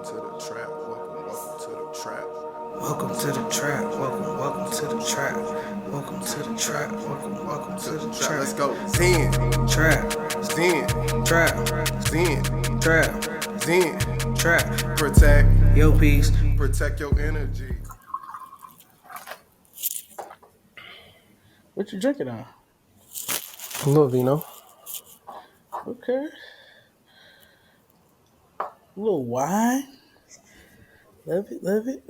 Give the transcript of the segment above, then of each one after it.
to the trap. Welcome to the trap. Welcome to the trap. Welcome to the trap. Welcome to the trap. Welcome to the trap. Let's go. Zen. Trap. Zen. Trap. Zen. Trap. Zen. Trap. Protect. Yo, peace. Protect your energy. What you drinking on? A little vino. Okay. A little wine. Love it. Love it.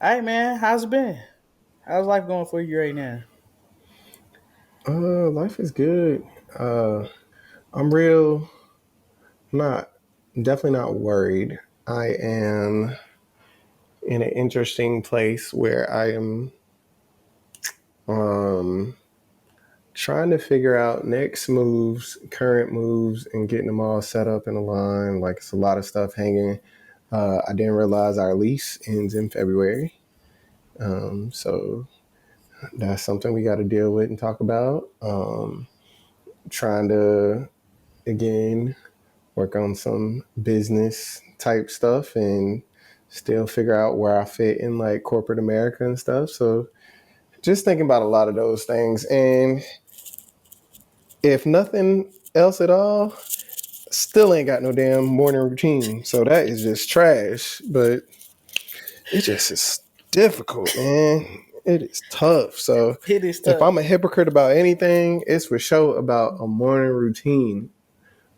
All right, man. How's it been? How's life going for you right now? Life is good. I'm real. Not definitely not worried. I am in an interesting place where I am um trying to figure out next moves, current moves, and getting them all set up in a line. Like it's a lot of stuff hanging. I didn't realize our lease ends in February. So that's something we got to deal with and talk about. Trying to, again, work on some business type stuff and still figure out where I fit in like corporate America and stuff. So just thinking about a lot of those things. And if nothing else at all, still ain't got no damn morning routine. So that is just trash. But it just is difficult, man. It is tough. So It is if tough. I'm a hypocrite about anything, it's for sure about a morning routine.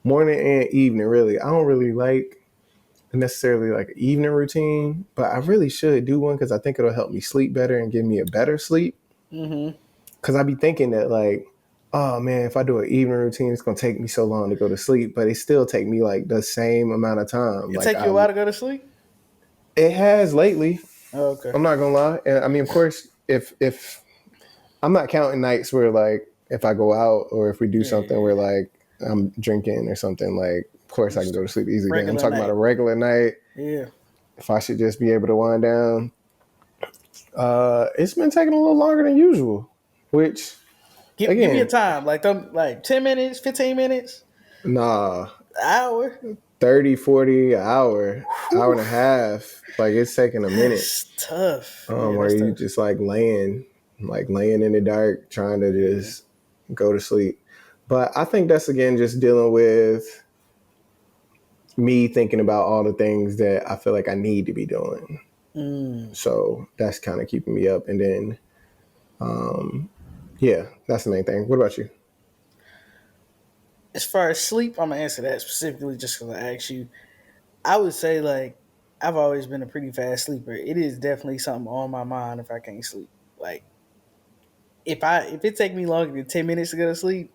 Morning and evening, really. I don't really like necessarily like an evening routine, but I really should do one because I think it'll help me sleep better and give me a better sleep. Mm-hmm. Because I be thinking that like, oh man, if I do an evening routine, it's gonna take me so long to go to sleep, but it still take me like the same amount of time. It Like take you a while to go to sleep? it has lately. Oh, okay. I'm not gonna lie, and I mean, of course, if I'm not counting nights where like if I go out or if we do something where like I'm drinking or something, like of course I can go to sleep easy. Then I'm Regular talking about night. a regular night. Yeah. If I should just be able to wind down, it's been taking a little longer than usual. Which Give me a again, time. Like 10 minutes, 15 minutes, nah, hour. 30, 40, an hour Whew. and a half. Like it's taking a minute. That's tough. Yeah, Where that's you tough. just like laying in the dark, trying to Yeah. just go to sleep. But I think that's again just dealing with me thinking about all the things that I feel like I need to be doing. Mm. So that's kind of keeping me up. And then, yeah, that's the main thing. What about you? As far as sleep, I'm gonna answer that specifically just because I asked you. I would say like I've always been a pretty fast sleeper. It is definitely something on my mind if I can't sleep. Like if it take me longer than 10 minutes to go to sleep,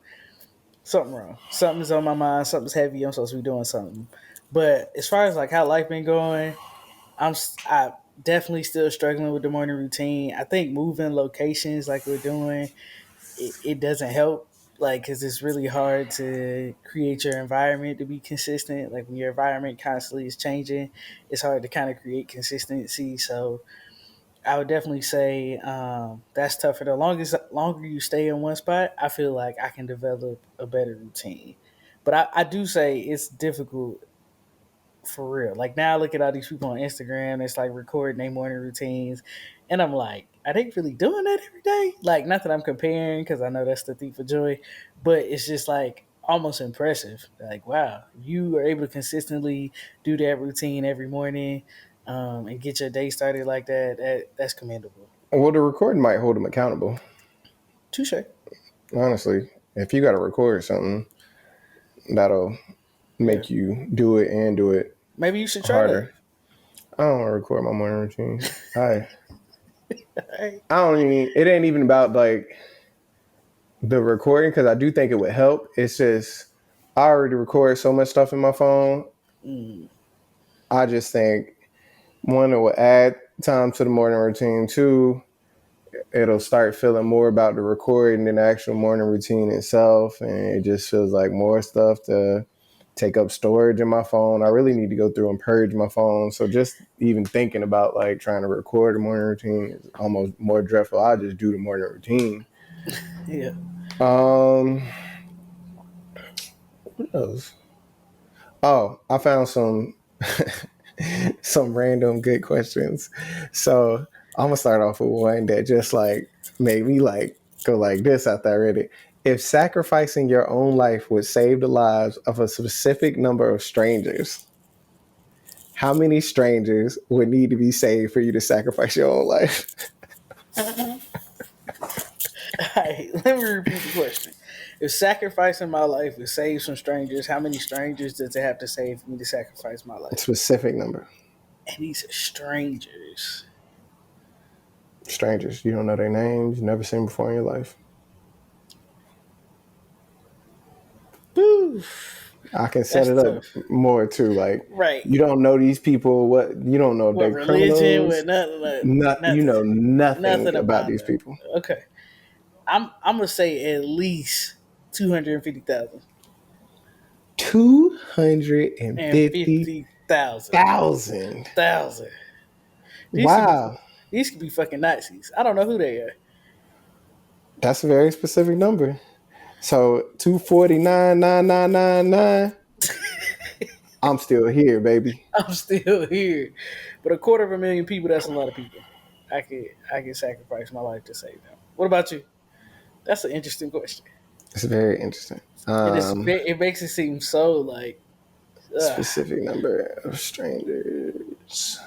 something wrong. Something's on my mind. Something's heavy. I'm supposed to be doing something. But as far as like how life been going, I definitely still struggling with the morning routine. I think moving locations like we're doing, it doesn't help. Like, because it's really hard to create your environment to be consistent. Like when your environment constantly is changing, it's hard to kind of create consistency. So I would definitely say that's tougher. The longer you stay in one spot, I feel like I can develop a better routine. But I do say it's difficult for real. Like now, I look at all these people on Instagram. It's like recording their morning routines, and I'm like, are they really doing that every day? Like, not that I'm comparing because I know that's the thief of joy, but it's just like almost impressive. Like, wow, you are able to consistently do that routine every morning and get your day started like that. That's commendable. Well, the recording might hold them accountable. Touche. Honestly, if you got to record something, that'll Yeah, make you do it and do it maybe you should try that. harder. I don't want to record my morning routine. Hey. I don't even. It ain't even about like the recording because I do think it would help. It's just I already record so much stuff in my phone. Mm, I just think one, it will add time to the morning routine. Two, it'll start feeling more about the recording than the actual morning routine itself, and it just feels like more stuff to take up storage in my phone. I really need to go through and purge my phone. So just even thinking about like trying to record a morning routine is almost more dreadful. I just do the morning routine. yeah. Um, what else? Oh, I found some. Some random good questions. So I'm gonna start off with one that just like made me like go like this after I read it. If sacrificing your own life would save the lives of a specific number of strangers, how many strangers would need to be saved for you to sacrifice your own life? All right, let me repeat the question. If sacrificing my life would save some strangers, how many strangers does it have to save for me to sacrifice my life? Specific number. And these are strangers. Strangers. You don't know their names, you never seen before in your life. Whew, I can set that's it up tough. more too. Like Right. you don't know these people. What you don't know if What they're religion? criminals. What nothing? Not you Nothing. know nothing Nothing about about these them. people. Okay. I'm gonna say at least 250,000 250,000. and 50,000 thousand. These could be Wow, these could be fucking Nazis. I don't know who they are. that's a very specific number. So 249,999. I'm still here, baby. I'm still here, but 250,000 people—that's a lot of people. I could sacrifice my life to save them. What about you? That's an interesting question. It's very interesting. It makes it seem so like ugh. Specific number of strangers.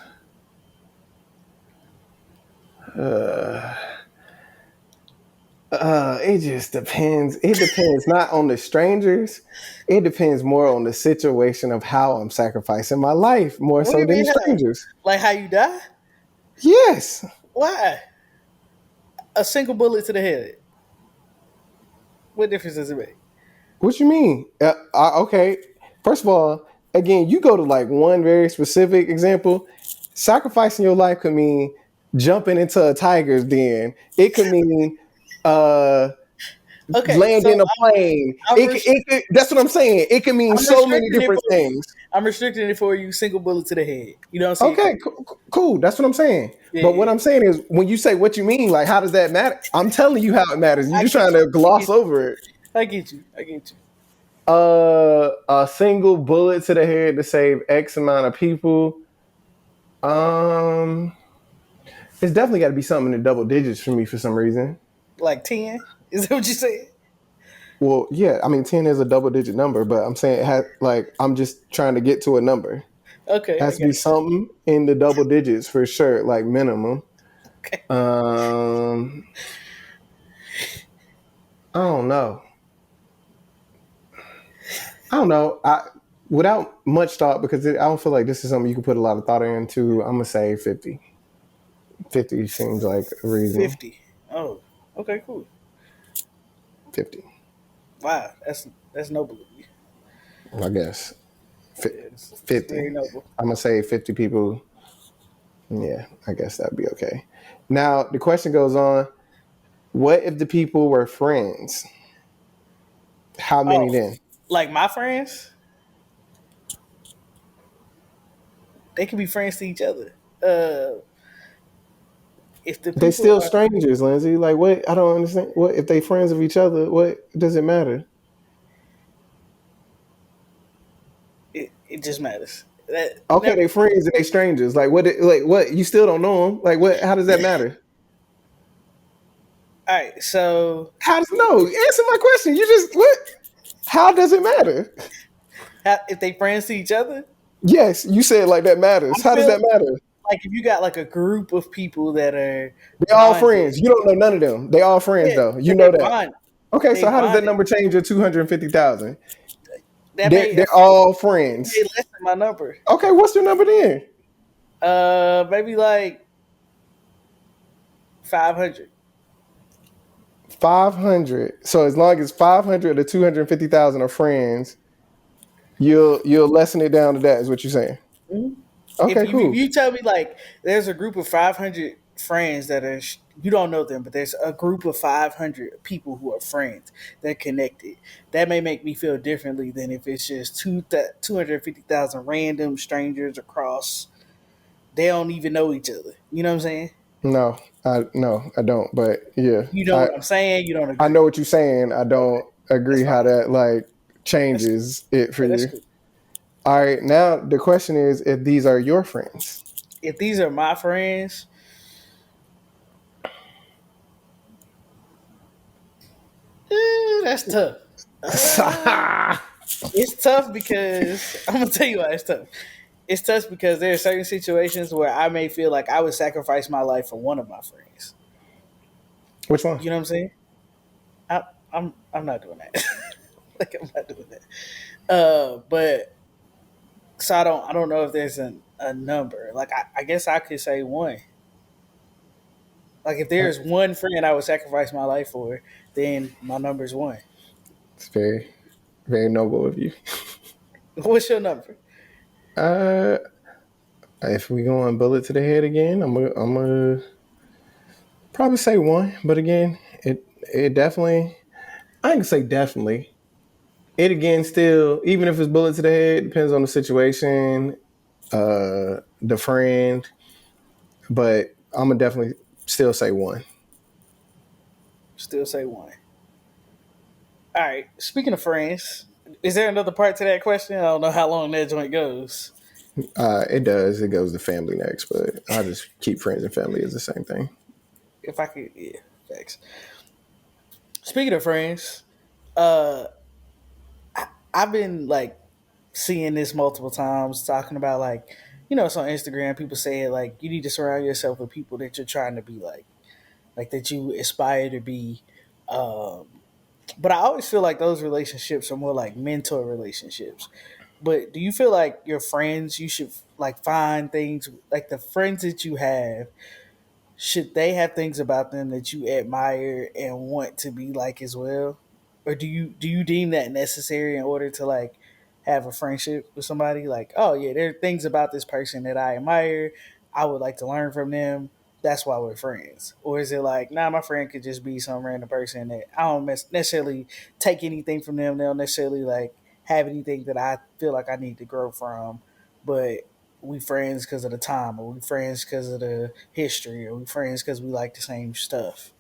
Uh, it just depends. It depends not on the strangers. It depends more on the situation of how I'm sacrificing my life, more What do so you than the mean how? strangers. Like how you die? Yes. Why? A single bullet to the head. What difference does it make? What you mean? Okay. First of all, again, you go to like one very specific example. Sacrificing your life could mean jumping into a tiger's den. It could mean uh, Okay, so landing a plane. I'm That's what I'm saying. It can mean I'm so many restricting it different for you. things. I'm restricting it for you. Single bullet to the head. You don't see it Okay, coming. cool. That's what I'm saying. Yeah, But what yeah. I'm saying is, when you say what you mean, like, how does that matter? I'm telling you how it matters. You're I just get trying you. to I gloss get you. over it. I get you. I get you. A single bullet to the head to save X amount of people. Um, it's definitely got to be something in the double digits for me for some reason. Like 10? Is that what you said? Well, yeah, I mean, 10 is a double digit number, but I'm saying it has, like, I'm just trying to get to a number. It Okay, I has to be got you. something in the double digits for sure, like minimum. Okay. Um, I don't know. I don't know. Without much thought, because I don't feel like this is something you can put a lot of thought into. I'm gonna say 50. 50 seems like a reasonable. 50. Oh, okay, cool. 50, Wow, that's noble of you. I guess. It's 50. very noble. I'm gonna say 50 people. Yeah, I guess that'd be okay. Now the question goes on: what if the people were friends? How Oh, many then? like my friends, they can be friends to each other. If the They people still are, strangers, Lindsay. Like what? I don't understand. What if they friends of each other? What does it matter? it just matters. That Okay, never. they friends and they strangers. Like what? Like what? You still don't know them. Like what? How does that matter? All right, so How does no? Answer my question. You just what? How does it matter? if they friends to each other, Yes, you said like that matters. I How does feel that matter? like if you got like a group of people that are They all bonded, friends. You don't know none of them. They all friends yeah, though. You yeah, know that. Okay, they so how does that bonded. number change to 250,000? That They're may all it may friends. lessen my number. Okay, what's your number then? Maybe like 500. 500. So as long as 500 or 250,000 are friends, you'll lessen it down to that. Is what you're saying? Mhm. Okay, If cool. you tell me like there's a group of 500 friends that are you don't know them, but there's a group of 500 people who are friends, they're connected. That may make me feel differently than if it's just 250,000 random strangers across. They don't even know each other. You know what I'm saying? No, I don't. But yeah, You know I what I'm saying? You don't I know agree. what you're saying. I Okay, don't that's agree how fine. that like That's cool. changes it for Yeah, that's you. cool. All right, now the question is if these are your friends. If these are my friends, that's tough. Uh, it's tough because I'm gonna tell you why it's tough. It's tough because there are certain situations where I may feel like I would sacrifice my life for one of my friends. Which one? You know what I'm saying? I'm not doing that. Like I'm not doing that. But so I don't know if there's a number. Like I guess I could say one. Like if there's one friend I would sacrifice my life for, then my number's one. It's very, very noble of you. What's your number? Uh, if we going bullet to the head again, I'm gonna probably say one. But again, it definitely, I ain't gonna say definitely. It again still, even if it's bullet to the head, depends on the situation, the friend. But I'm gonna definitely still say one. Still say one. All right. Speaking of friends, is there another part to that question? I don't know how long that joint goes. It does. It goes to family next, but I just keep friends and family as the same thing. If I could, yeah, thanks. Speaking of friends, uh, I've been like seeing this multiple times, talking about like, it's on Instagram. People say it like you need to surround yourself with people that you're trying to be like that you aspire to be. Um, but I always feel like those relationships are more like mentor relationships. But do you feel like your friends, you should like find things like the friends that you have, should they have things about them that you admire and want to be like as well? Or do you deem that necessary in order to like have a friendship with somebody? Like, oh yeah, there are things about this person that I admire. I would like to learn from them. That's why we're friends. Or is it like, nah, my friend could just be some random person that I don't necessarily take anything from them. They don't necessarily like have anything that I feel like I need to grow from, but we friends because of the time, or we friends because of the history, or we friends because we like the same stuff.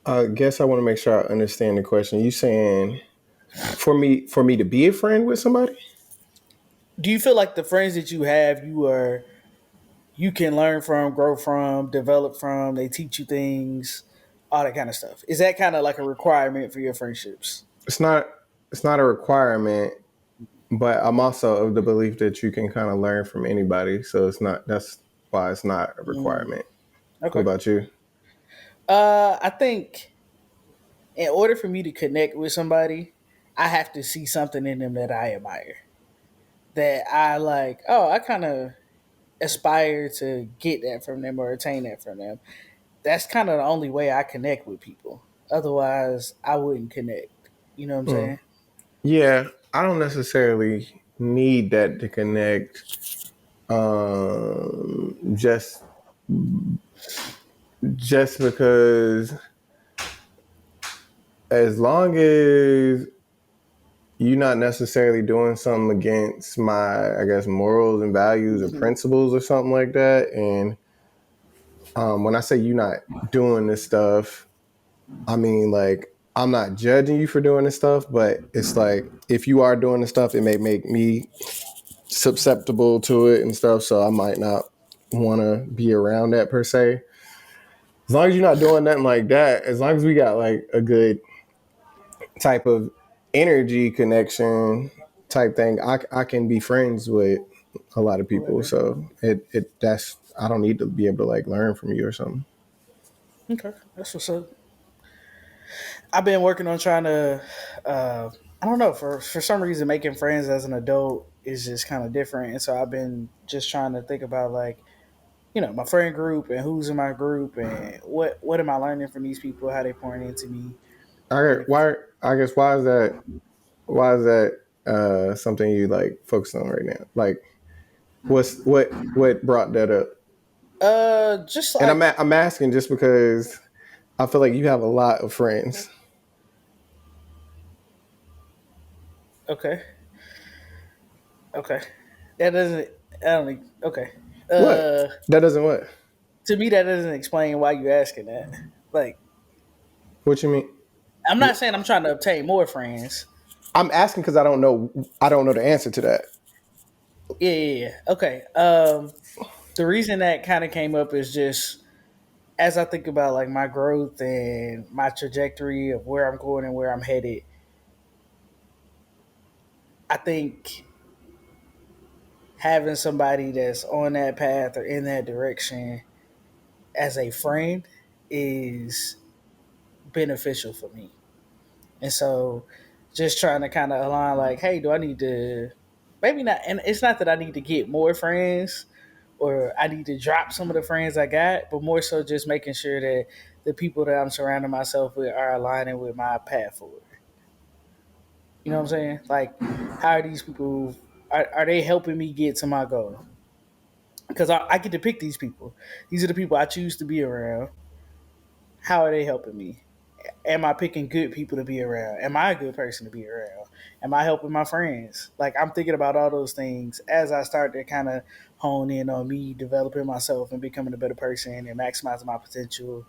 I guess I want to make sure I understand the question. You saying for me to be a friend with somebody? Do you feel like the friends that you have, you can learn from, grow from, develop from? They teach you things, all that kind of stuff. Is that kind of like a requirement for your friendships? It's not. It's not a requirement, but I'm also of the belief that you can kind of learn from anybody. So it's not. That's why it's not a Mm, requirement. What okay. about you? I think in order for me to connect with somebody, I have to see something in them that I admire. That I like. Oh, I kind of aspire to get that from them or attain that from them. That's kind of the only way I connect with people. Otherwise, I wouldn't connect. You know what I'm Mm. saying? Yeah, I don't necessarily need that to connect. Just because as long as you're not necessarily doing something against my, I guess, morals and values or Hmm. principles or something like that. And when I say you're not doing this stuff, I mean, like, I'm not judging you for doing this stuff, but it's like if you are doing this stuff, it may make me susceptible to it and stuff. So I might not want to be around that per se. As long as you're not doing nothing like that, as long as we got like a good type of energy connection type thing, I can be friends with a lot of people. Whoever. So it that's I don't need to be able to like learn from you or something. Okay, that's what's up. I've been working on trying to. I don't know. For some reason, making friends as an adult is just kind of different, and so I've been just trying to think about like my friend group and who's in my group and what am I learning from these people, how they pouring into me, I and why I guess why is that something you like focus on right now? Like what brought that up? just And like I'm asking just because I feel like you have a lot of friends. okay, okay, that doesn't. I don't think. Okay, What? uh, That doesn't what? to me that doesn't explain why you're asking that. Like, What you mean? I'm not saying I'm trying to obtain more friends. I'm asking because I don't know. I don't know the answer to that. Yeah. Okay. The reason that kind of came up is just as I think about like my growth and my trajectory of where I'm going and where I'm headed. I think having somebody that's on that path or in that direction as a friend is beneficial for me. And so just trying to kind of align like, hey, do I need to maybe not and it's not that I need to get more friends or I need to drop some of the friends I got, but more so just making sure that the people that I'm surrounding myself with are aligning with my path forward. You know what I'm saying? Like, how are these people? Are they helping me get to my goal? Because I get to pick these people. These are the people I choose to be around. How are they helping me? Am I picking good people to be around? Am I a good person to be around? Am I helping my friends? Like I'm thinking about all those things as I start to kind of hone in on me developing myself and becoming a better person and maximizing my potential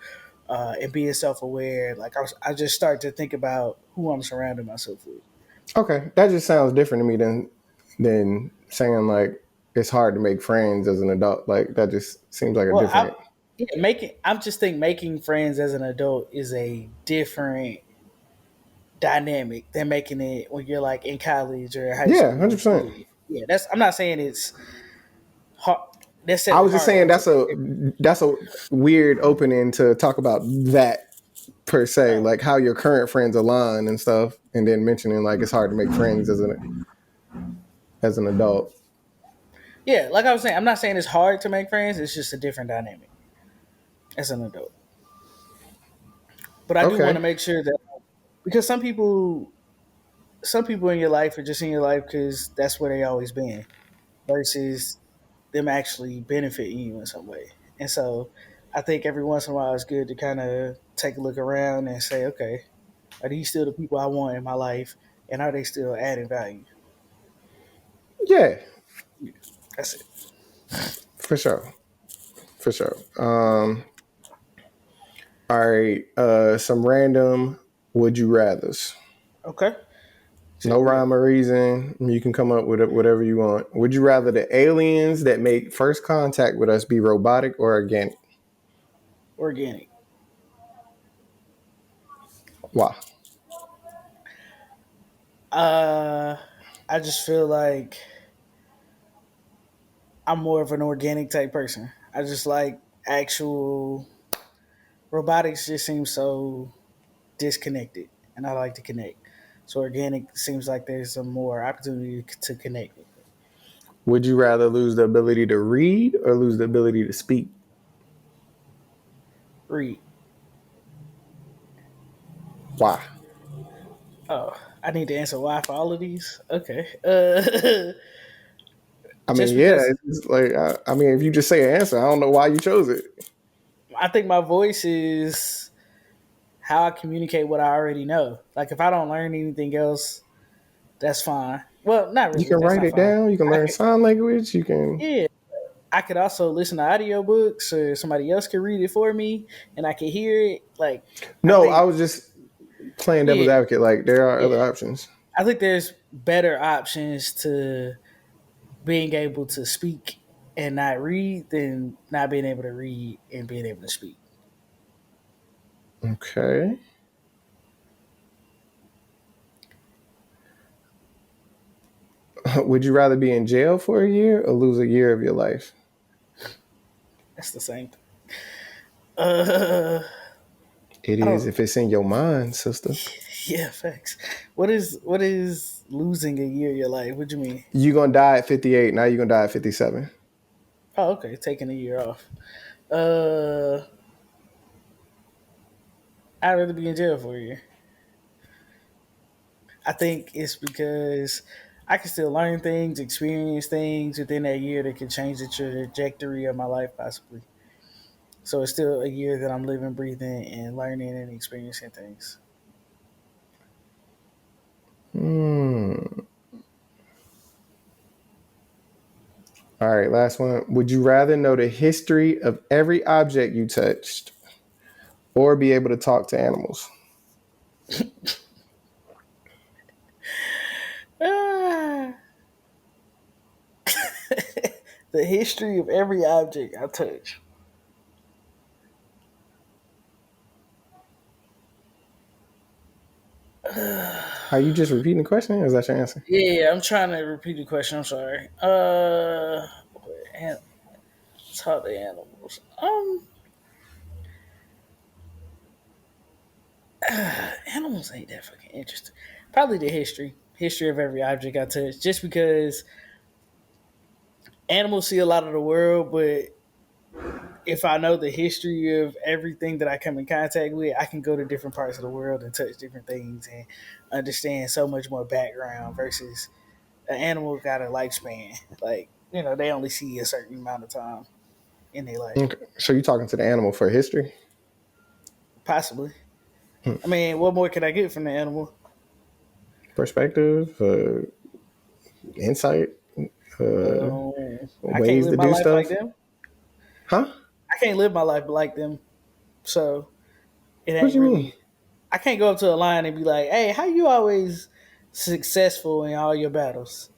and being self aware. Like I just start to think about who I'm surrounding myself with. Okay, that just sounds different to me than saying like it's hard to make friends as an adult. Like that just seems like a Well, different. yeah, making I'm just think making friends as an adult is a different dynamic than making it when you're like in college or high Yeah, school. 100%. Yeah, that's. I'm not saying it's hard, I necessarily was just harder. saying I'm saying that's a weird opening to talk about that per se, oh, like how your current friends align and stuff, and then mentioning like it's hard to make friends as an adult. yeah, like I was saying, I'm not saying it's hard to make friends. It's just a different dynamic as an adult. But I do want Okay. to make sure that because some people in your life are just in your life because that's where they always been, versus them actually benefiting you in some way. And so I think every once in a while it's good to kind of take a look around and say, okay, are these still the people I want in my life? And are they still adding value? Yeah, Yeah, that's it. for sure. For sure. All right. Some random would you rather's. Okay. No Set me up. rhyme or reason. You can come up with it, whatever you want. Would you rather the aliens that make first contact with us be robotic or organic? Organic. Why? Uh, I just feel like I'm more of an organic type person. I just like actual robotics just seems so disconnected, and I like to connect. So organic seems like there's some more opportunity to connect with them. Would you rather lose the ability to read or lose the ability to speak? Read. Why? Oh, I need to answer why for all of these. Okay. I mean, Just yeah, because it's like I mean, if you just say an answer, I don't know why you chose it. I think my voice is how I communicate what I already know. Like if I don't learn anything else, that's fine. Well, not You really. can That's write not it fine. down. You can I learn could, sign language. You can. yeah. I could also listen to audiobooks or somebody else could read it for me and I could hear it. Like I No, I think was just playing devil's yeah, advocate. Like there are other yeah. options. I think there's better options to being able to speak and not read than not being able to read and being able to speak. Okay. Would you rather be in jail for a year or lose a year of your life? That's the same thing. Uh, It I is don't. if it's in your mind, sister. Yeah, facts. What is losing a year of your life? What do you mean? You gonna die at 58. Now you're gonna die at 57. Oh, okay, taking a year off. Uh, I'd rather be in jail for a year. I think it's because I can still learn things, experience things within that year that could change the trajectory of my life, possibly. So it's still a year that I'm living, breathing, and learning and experiencing things. Hmm. All right, last one. Would you rather know the history of every object you touched or be able to talk to animals? The history of every object I touch. Are you just repeating the question, or is that your answer? Yeah, I'm trying to repeat the question. I'm sorry. Talk to animals. Animals ain't that fucking interesting. Probably the history of every object I touch. Just because animals see a lot of the world, but if I know the history of everything that I come in contact with, I can go to different parts of the world and touch different things and understand so much more background versus an animal got a lifespan. Like, they only see a certain amount of time in their life. Okay. So you talking to the animal for history? Possibly. Hmm. I mean, what more can I get from the animal? Perspective, insight, uh, I can't ways live to my do life like stuff. them. Huh? I can't live my life like them. So it What do ain't you mean? really. I can't go up to a lion and be like, "Hey, how you always successful in all your battles?"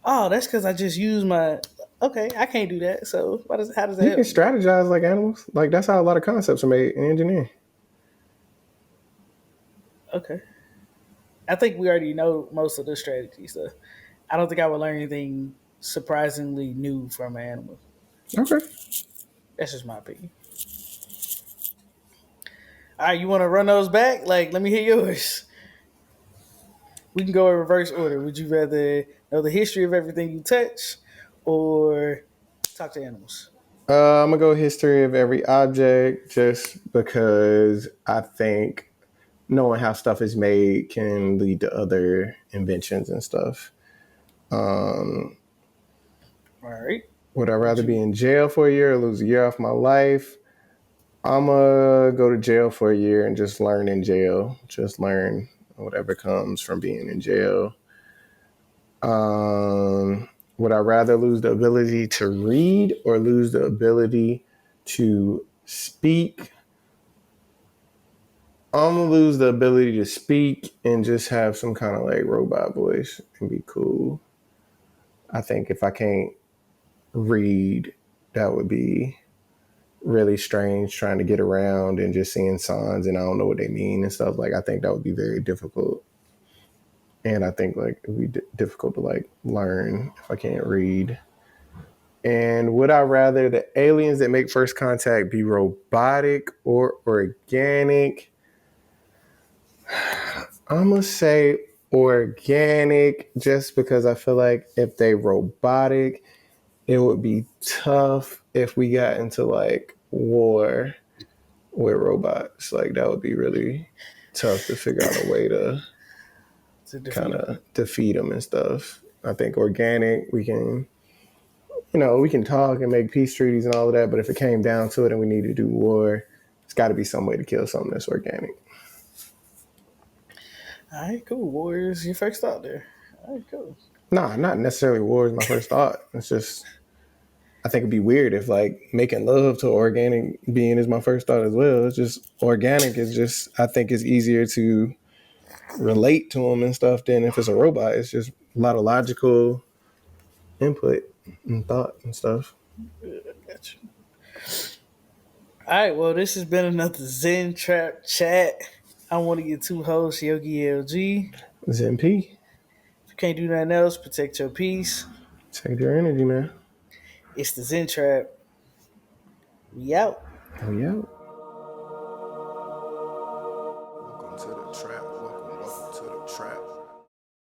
Oh, that's because I just use my. Okay, I can't do that. So how does that You can help me? strategize like animals. Like that's how a lot of concepts are made in engineering. Okay, I think we already know most of the strategies. So I don't think I would learn anything surprisingly new from an animal. Okay. That's just my opinion. All right, you want to run those back? Like, let me hear yours. We can go in reverse order. Would you rather know the history of everything you touch, or talk to animals? I'm gonna go history of every object just because I think knowing how stuff is made can lead to other inventions and stuff. Um, All right. would I Would rather be you? in jail for a year or lose a year off my life? I'm gonna go to jail for a year and just learn in jail. Just learn whatever comes from being in jail. Would I rather lose the ability to read or lose the ability to speak? I'm gonna lose the ability to speak and just have some kind of like robot voice and be cool. I think if I can't read, that would be really strange trying to get around and just seeing signs and I don't know what they mean and stuff. Like I think that would be very difficult. And I think like it'd be difficult to like learn if I can't read. And would I rather the aliens that make first contact be robotic or organic? I'm gonna say organic just because I feel like if they robotic, it would be tough if we got into like war with robots. Like that would be really tough to figure out a way to To kind defeat them. of defeat them and stuff. I think organic, we can, we can talk and make peace treaties and all of that. But if it came down to it and we need to do war, it's got to be some way to kill something that's organic. All right, cool. Warriors, your first thought there. All right, cool. Nah, not necessarily war is my first thought. It's just I think it'd be weird if like making love to organic being is my first thought as well. It's just organic is just I think it's easier to relate to them and stuff than if it's a robot. It's just a lot of logical input and thought and stuff. Gotcha. All right, well, this has been another Zen Trap Chat. I'm one of your two hosts, Yogi LG. Zen P, If you can't do nothing else, protect your peace. take your energy, man. It's the Zen Trap. We out. We out. Welcome to the trap. Welcome to the trap.